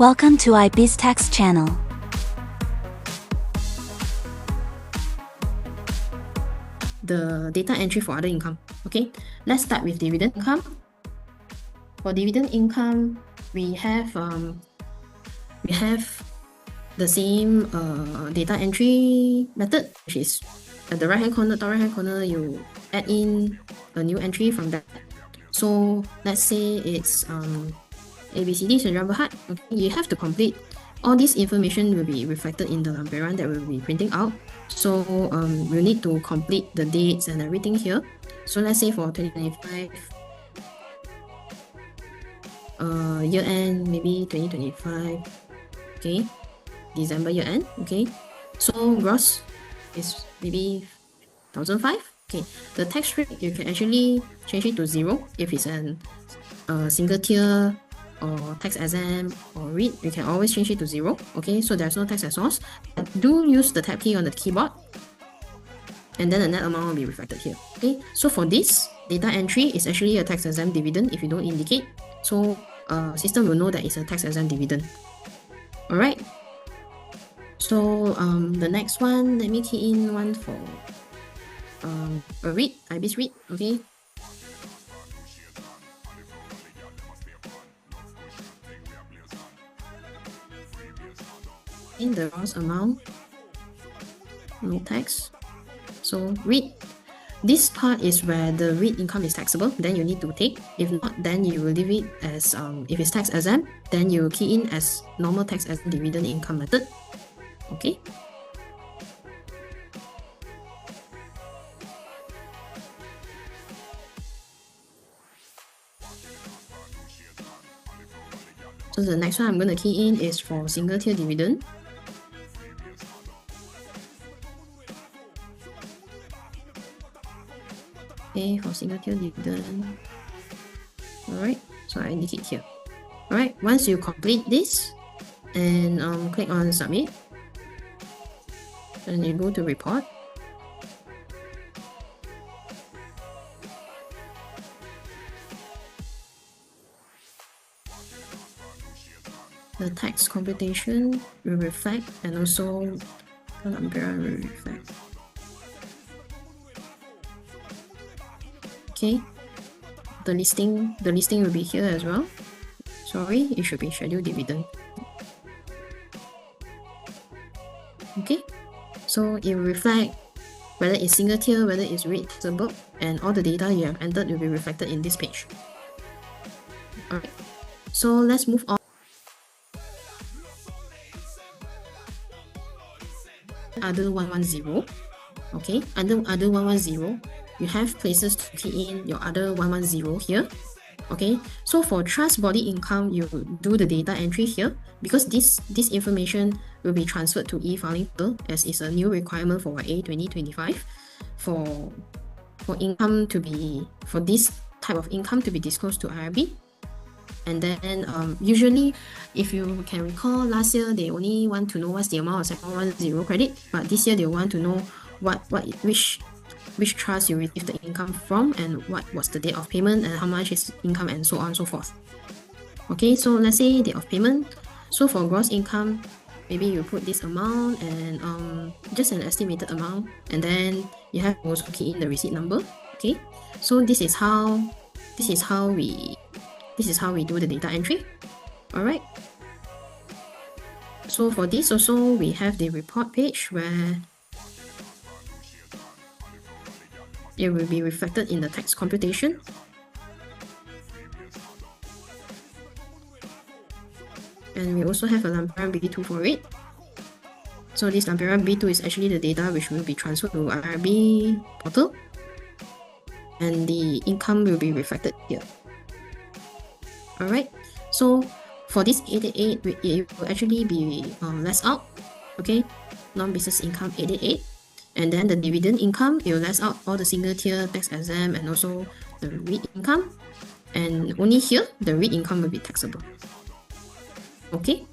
Welcome to iBiZZtax channel. The data entry for other income. Okay, let's start with dividend income. For dividend income, we have the same data entry method, which is at the right hand corner, top right hand corner, you add in a new entry from that. So let's say it's ABCD Sdn Bhd. Okay, you have to complete. All this information will be reflected in the lampiran that we'll be printing out. So we'll need to complete the dates and everything here. So let's say for 2025 year end, maybe 2025. Okay, December year end. Okay, so gross is maybe 1,005. Okay, the tax rate you can actually change it to 0 if it's a single tier or tax exempt or REIT. You can always change it to 0. Okay, so there's no tax at source. But do use the tab key on the keyboard, and then the net amount will be reflected here. Okay, so for this data entry is actually a tax exempt dividend if you don't indicate. So system will know that it's a tax exempt dividend. Alright, so the next one, let me key in one for a REIT, iBiZZ REIT. Okay, in the gross amount, no tax. So REIT, this part is where the REIT income is taxable, then you need to take. If not, then you will leave it as if it's tax exempt, then you key in as normal tax exempt dividend income method. Okay, so the next one I'm going to key in is for single tier dividend. Okay, for single tier dividend. Alright, so I indicate here. Alright, once you complete this and click on submit, and you go to report. The tax computation will reflect, and also the umbrella will reflect. Okay, the listing will be here as well. Sorry, it should be scheduled dividend. Okay, so it will reflect whether it's single tier, whether it's REIT taxable, and all the data you have entered will be reflected in this page. Alright, so let's move on. Other 110. Okay, under other 110, you have places to key in your other 110 here. Okay, so for trust body income, you do the data entry here because this information will be transferred to e-filing portal, as is a new requirement for A 2025 for income to be, for this type of income to be disclosed to IRB. And then usually, if you can recall, last year they only want to know what's the amount of Second 110 credit, but this year they want to know which trust you received the income from, and what was the date of payment, and how much is income, and so on and so forth. Okay, so let's say date of payment. So for gross income, maybe you put this amount and just an estimated amount, and then you have to also key in the receipt number. Okay, so this is how we do the data entry. Alright, so for this also we have the report page where it will be reflected in the tax computation. And we also have a lampiran B2 for it. So this lampiran B2 is actually the data which will be transferred to IRB portal, and the income will be reflected here. Alright, so for this 888, it will actually be less out. Okay, non-business income 888. And then the dividend income, it will less out all the single tier, tax exempt, and also the REIT income. And only here, the REIT income will be taxable. Okay,